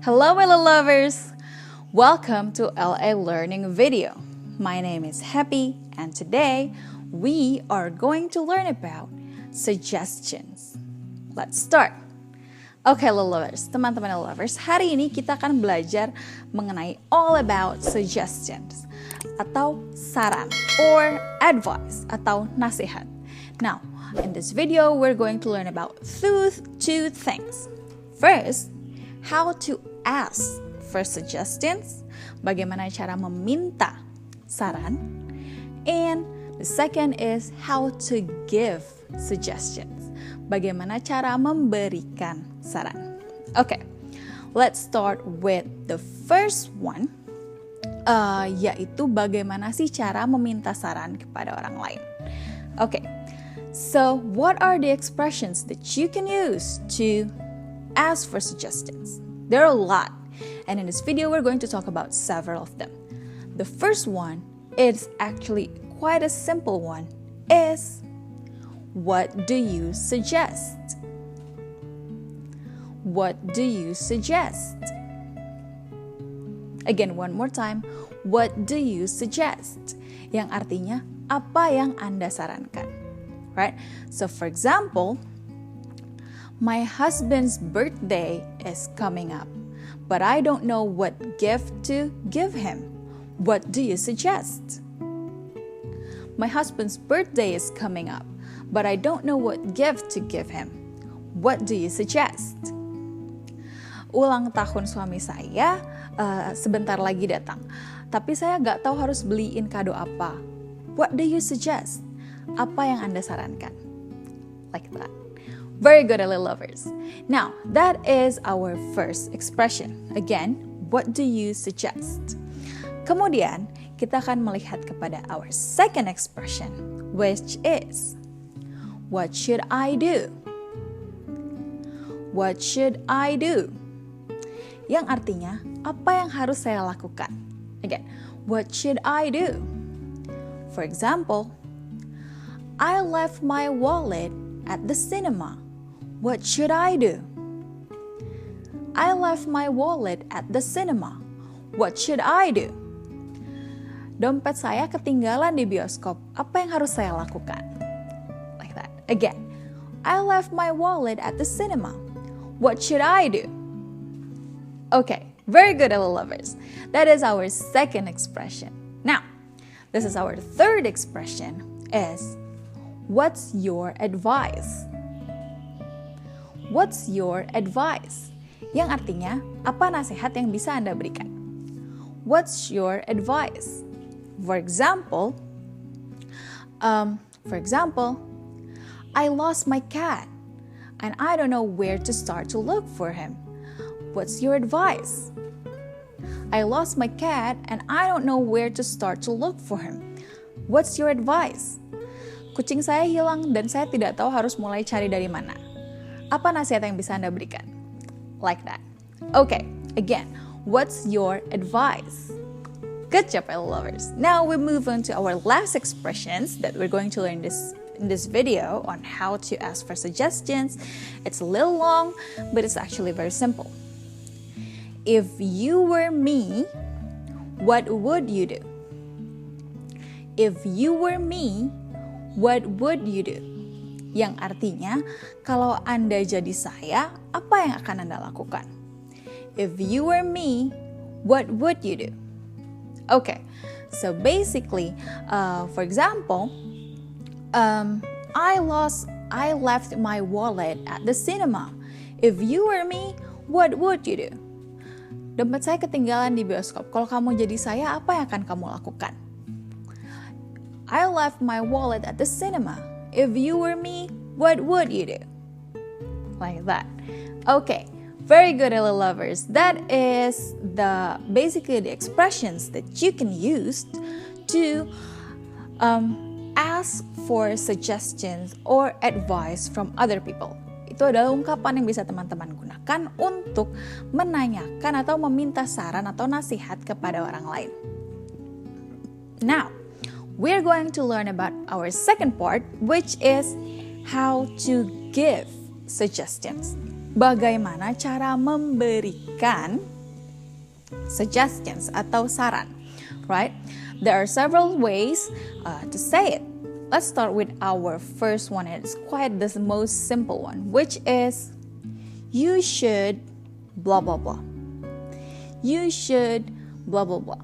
Hello LA lovers! Welcome to LA Learning video. My name is Happy and today we are going to learn about suggestions. Let's start. Oke LA lovers, teman-teman LA lovers, hari ini kita akan belajar mengenai all about suggestions atau saran or advice atau nasihat. Now, in this video we're going to learn about two things. First, how to ask for suggestions, bagaimana cara meminta saran, and the second is how to give suggestions, bagaimana cara memberikan saran. Okay, let's start with the first one, yaitu bagaimana sih cara meminta saran kepada orang lain. Okay, so what are the expressions that you can use to ask for suggestions? There are a lot, and in this video we're going to talk about several of them. The first one is actually quite a simple one, is what do you suggest? What do you suggest? Again, one more time, what do you suggest? Yang artinya apa yang Anda sarankan, right? So for example, my husband's birthday is coming up, but I don't know what gift to give him. What do you suggest? My husband's birthday is coming up, but I don't know what gift to give him. What do you suggest? Ulang tahun suami saya sebentar lagi datang, tapi saya nggak tahu harus beliin kado apa. What do you suggest? Apa yang Anda sarankan? Like that. Very good, LA lovers. Now, that is our first expression. Again, what do you suggest? Kemudian, kita akan melihat kepada our second expression, which is, what should I do? What should I do? Yang artinya, apa yang harus saya lakukan? Again, what should I do? For example, I left my wallet at the cinema. What should I do? I left my wallet at the cinema. What should I do? Dompet saya ketinggalan di bioskop. Apa yang harus saya lakukan? Like that. Again, I left my wallet at the cinema. What should I do? Okay, very good, LA lovers. That is our second expression. Now, this is our third expression is, what's your advice? What's your advice? Yang artinya, apa nasihat yang bisa Anda berikan? What's your advice? For example, I lost my cat and I don't know where to start to look for him. What's your advice? I lost my cat and I don't know where to start to look for him. What's your advice? Kucing saya hilang dan saya tidak tahu harus mulai cari dari mana. Apa nasihat yang bisa Anda berikan? Like that. Okay, again, what's your advice? Good job, LA lovers. Now we move on to our last expressions that we're going to learn in this video on how to ask for suggestions. It's a little long, but it's actually very simple. If you were me, what would you do? If you were me, what would you do? Yang artinya, kalau Anda jadi saya, apa yang akan Anda lakukan? If you were me, what would you do? Okay, so basically, for example, I left my wallet at the cinema. If you were me, what would you do? Dompet saya ketinggalan di bioskop. Kalau kamu jadi saya, apa yang akan kamu lakukan? I left my wallet at the cinema. If you were me, what would you do? Like that. Okay, very good, LA lovers. That is basically the expressions that you can use to ask for suggestions or advice from other people. Itu adalah ungkapan yang bisa teman-teman gunakan untuk menanyakan atau meminta saran atau nasihat kepada orang lain. Now, we're going to learn about our second part, which is how to give suggestions. Bagaimana cara memberikan suggestions atau saran, right? There are several ways to say it. Let's start with our first one. It's quite the most simple one, which is you should blah blah blah. You should blah blah blah.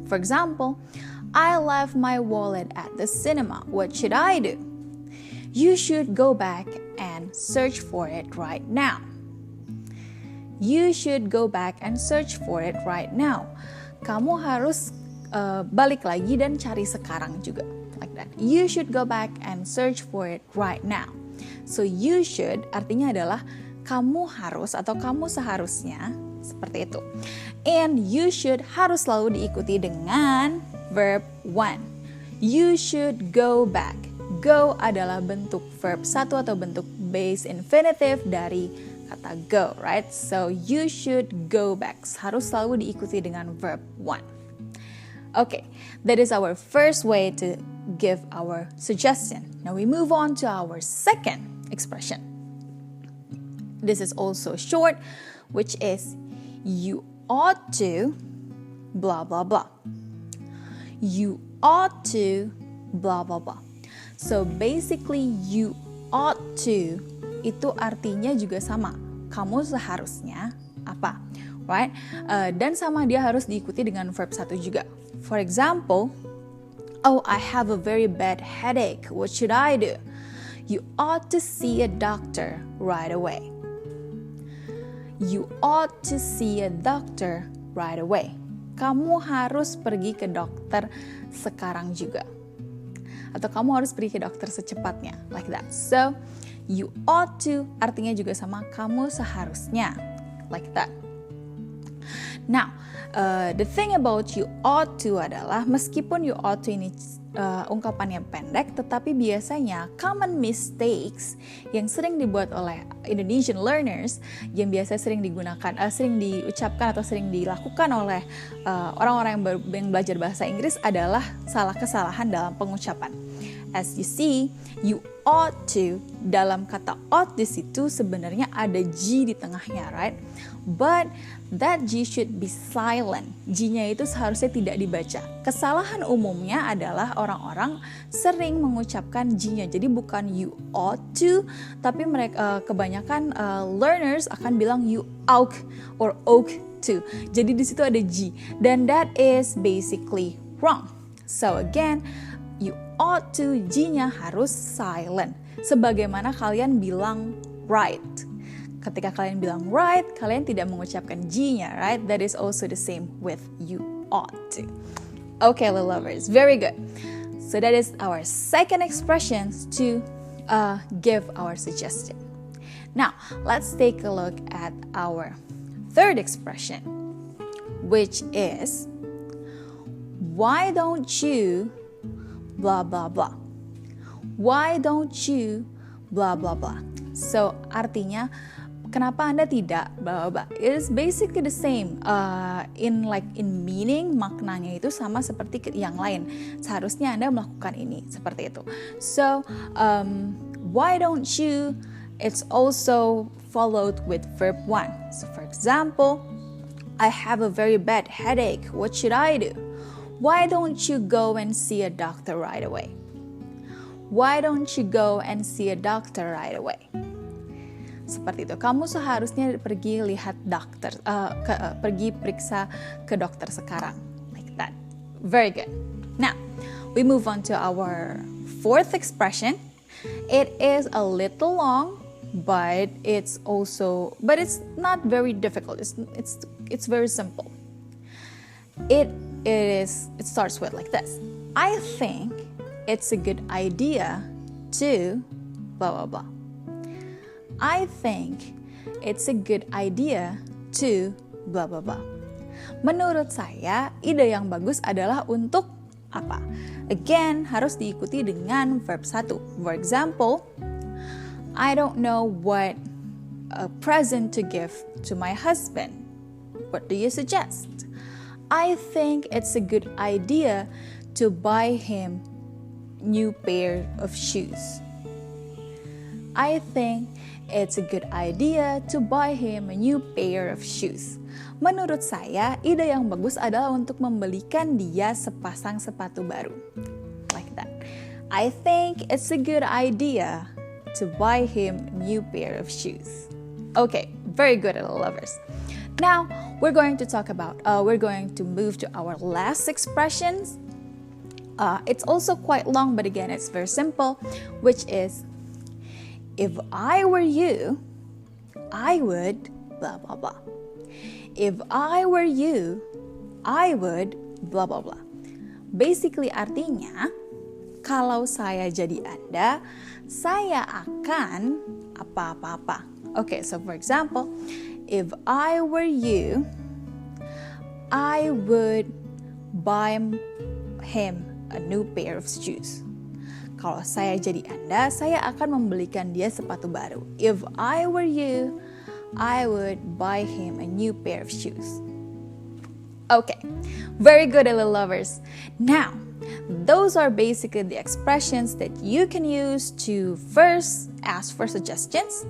For example, I left my wallet at the cinema. What should I do? You should go back and search for it right now. You should go back and search for it right now. Kamu harus balik lagi dan cari sekarang juga. Like that. You should go back and search for it right now. So you should artinya adalah kamu harus atau kamu seharusnya, seperti itu. And you should harus selalu diikuti dengan verb one. You should go back. Go adalah bentuk verb satu atau bentuk base infinitive dari kata go, right? So you should go back. Harus selalu diikuti dengan verb one. Okay, that is our first way to give our suggestion. Now we move on to our second expression. This is also short, which is you ought to blah blah blah. You ought to blah blah blah. So basically you ought to itu artinya juga sama. Kamu seharusnya apa, right? Dan sama dia harus diikuti dengan verb satu juga. For example, oh, I have a very bad headache. What should I do? You ought to see a doctor right away. You ought to see a doctor right away. Kamu harus pergi ke dokter sekarang juga. Atau kamu harus pergi ke dokter secepatnya. Like that. So, you ought to artinya juga sama kamu seharusnya. Like that. Now, the thing about you ought to adalah meskipun you ought to ini ungkapan yang pendek, tetapi biasanya common mistakes yang sering dibuat oleh Indonesian learners, yang biasa sering digunakan, sering diucapkan atau sering dilakukan oleh orang-orang yang belajar bahasa Inggris adalah kesalahan dalam pengucapan. As you see, you ought to, dalam kata ought di situ sebenarnya ada G di tengahnya, right? But that G should be silent. G-nya itu seharusnya tidak dibaca. Kesalahan umumnya adalah orang-orang sering mengucapkan G-nya. Jadi bukan you ought to, tapi mereka kebanyakan learners akan bilang you ought or ought to. Jadi di situ ada G. Dan that is basically wrong. So again, you ought to, G-nya harus silent. Sebagaimana kalian bilang right. Ketika kalian bilang right, kalian tidak mengucapkan G-nya, right? That is also the same with you ought to. Okay, little lovers, very good. So that is our second expression to give our suggestion. Now, let's take a look at our third expression, which is, why don't you blah blah blah. Why don't you blah blah blah. So artinya kenapa Anda tidak blah blah blah. It is basically the same in meaning, maknanya itu sama seperti yang lain. Seharusnya Anda melakukan ini seperti itu. So why don't you, it's also followed with verb one. So for example, I have a very bad headache. What should I do? Why don't you go and see a doctor right away? Why don't you go and see a doctor right away? Seperti itu. Kamu seharusnya pergi lihat dokter, pergi periksa ke dokter sekarang. Like that. Very good. Now, we move on to our fourth expression. It is a little long, but it's not very difficult. It's very simple. It starts with like this. I think it's a good idea to blah blah blah. I think it's a good idea to blah blah blah. Menurut saya, ide yang bagus adalah untuk apa? Again, harus diikuti dengan verb satu. For example, I don't know what a present to give to my husband. What do you suggest? I think it's a good idea to buy him new pair of shoes. I think it's a good idea to buy him a new pair of shoes. Menurut saya, ide yang bagus adalah untuk membelikan dia sepasang sepatu baru. Like that. I think it's a good idea to buy him a new pair of shoes. Okay, very good, little lovers. Now, we're going to move to our last expressions. It's also quite long, but again, it's very simple, which is, if I were you, I would blah blah blah. If I were you, I would blah blah blah. Basically artinya, kalau saya jadi Anda, saya akan apa-apa-apa. Okay, so for example, if I were you, I would buy him a new pair of shoes. Kalau saya jadi Anda, saya akan membelikan dia sepatu baru. If I were you, I would buy him a new pair of shoes. Okay, very good, little lovers. Now, those are basically the expressions that you can use to first ask for suggestions,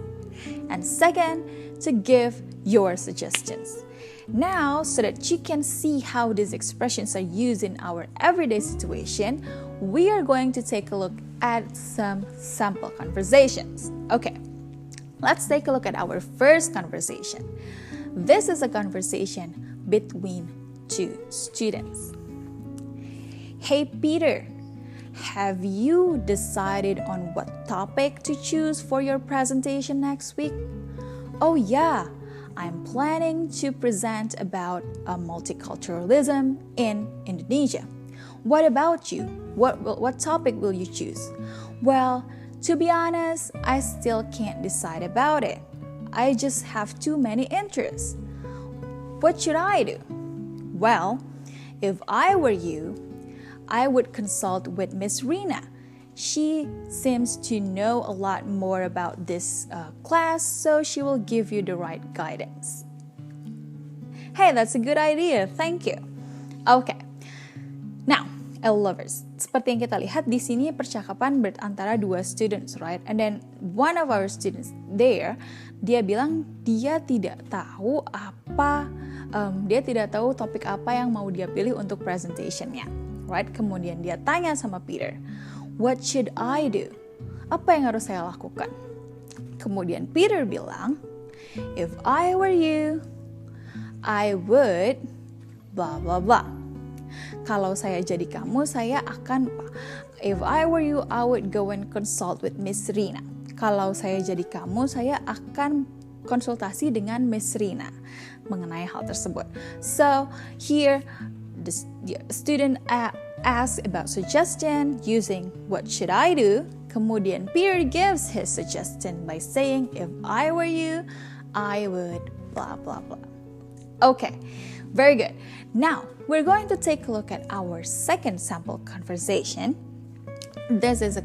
and second, to give your suggestions. Now, so that you can see how these expressions are used in our everyday situation, we are going to take a look at some sample conversations. Okay, let's take a look at our first conversation. This is a conversation between two students. Hey Peter, have you decided on what topic to choose for your presentation next week? Oh yeah, I'm planning to present about multiculturalism in Indonesia. What about you? What topic will you choose? Well, to be honest, I still can't decide about it. I just have too many interests. What should I do? Well, if I were you, I would consult with Miss Rina. She seems to know a lot more about this class, so she will give you the right guidance. Hey, that's a good idea. Thank you. Okay. Now, lovers, seperti yang kita lihat di sini percakapan antara dua students, right? And then one of our students there, dia bilang dia tidak tahu topik apa yang mau dia pilih untuk presentationnya, right? Kemudian dia tanya sama Peter, what should I do? Apa yang harus saya lakukan? Kemudian Peter bilang, if I were you, I would blah blah blah. Kalau saya jadi kamu, saya akan, if I were you, I would go and consult with Miss Rina. Kalau saya jadi kamu, saya akan konsultasi dengan Miss Rina mengenai hal tersebut. So, here, the student asks about suggestion using what should I do. Kemudian Peter gives his suggestion by saying, if I were you, I would blah blah blah. Okay, very good. Now, we're going to take a look at our second sample conversation. This is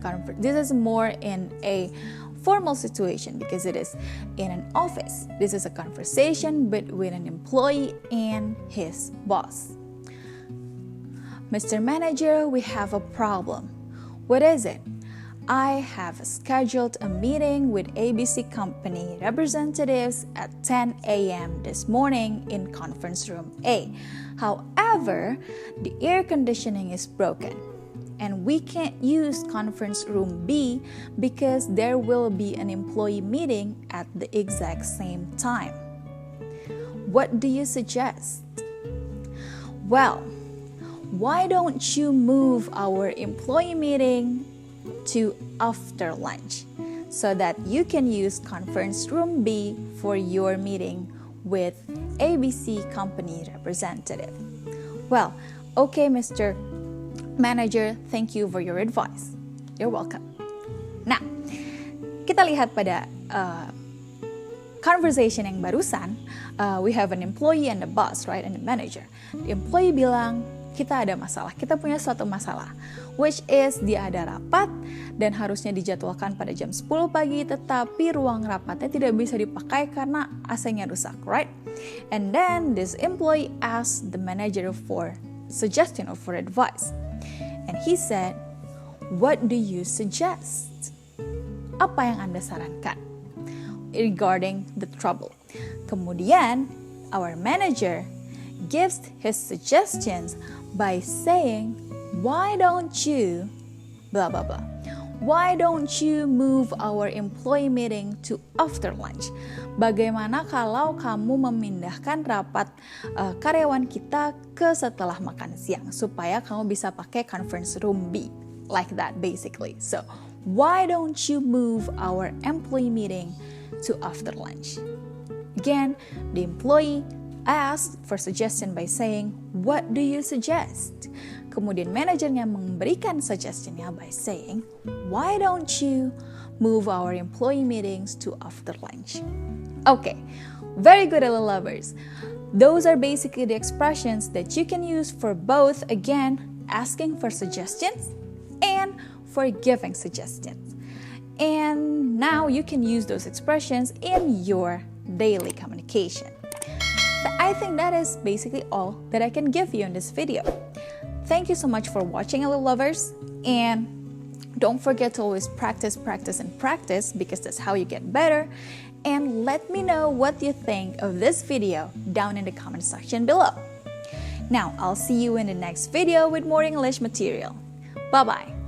more in a formal situation because it is in an office. This is a conversation between an employee and his boss. Mr. Manager, we have a problem. What is it? I have scheduled a meeting with ABC Company representatives at 10 a.m. this morning in conference room A. However, the air conditioning is broken and we can't use conference room B because there will be an employee meeting at the exact same time. What do you suggest? Well, why don't you move our employee meeting to after lunch so that you can use conference room B for your meeting with ABC Company representative? Well, okay, Mr. Manager, thank you for your advice. You're welcome. Nah, kita lihat pada conversation yang barusan, we have an employee and a boss, right, and a manager. The employee bilang, kita ada masalah, kita punya suatu masalah, which is dia ada rapat dan harusnya dijadwalkan pada jam 10 pagi, tetapi ruang rapatnya tidak bisa dipakai karena AC-nya rusak, right? And then this employee asked the manager for suggestion or for advice. And he said, what do you suggest? apa yang Anda sarankan regarding the trouble. Kemudian, our manager gives his suggestions by saying, why don't you blah blah blah. Why don't you move our employee meeting to after lunch? Bagaimana kalau kamu memindahkan rapat karyawan kita ke setelah makan siang supaya kamu bisa pakai conference room B, like that basically. So, why don't you move our employee meeting to after lunch? Again, the employee asked for suggestion by saying, what do you suggest? Kemudian manajernya memberikan suggestionnya by saying, why don't you move our employee meetings to after lunch? Okay, very good, LA lovers. Those are basically the expressions that you can use for both, again, asking for suggestions and for giving suggestions. And now you can use those expressions in your daily communication. I think that is basically all that I can give you in this video. Thank you so much for watching, LA lovers, and don't forget to always practice because that's how you get better. And let me know what you think of this video down in the comment section below. Now, I'll see you in the next video with more English material. Bye-bye.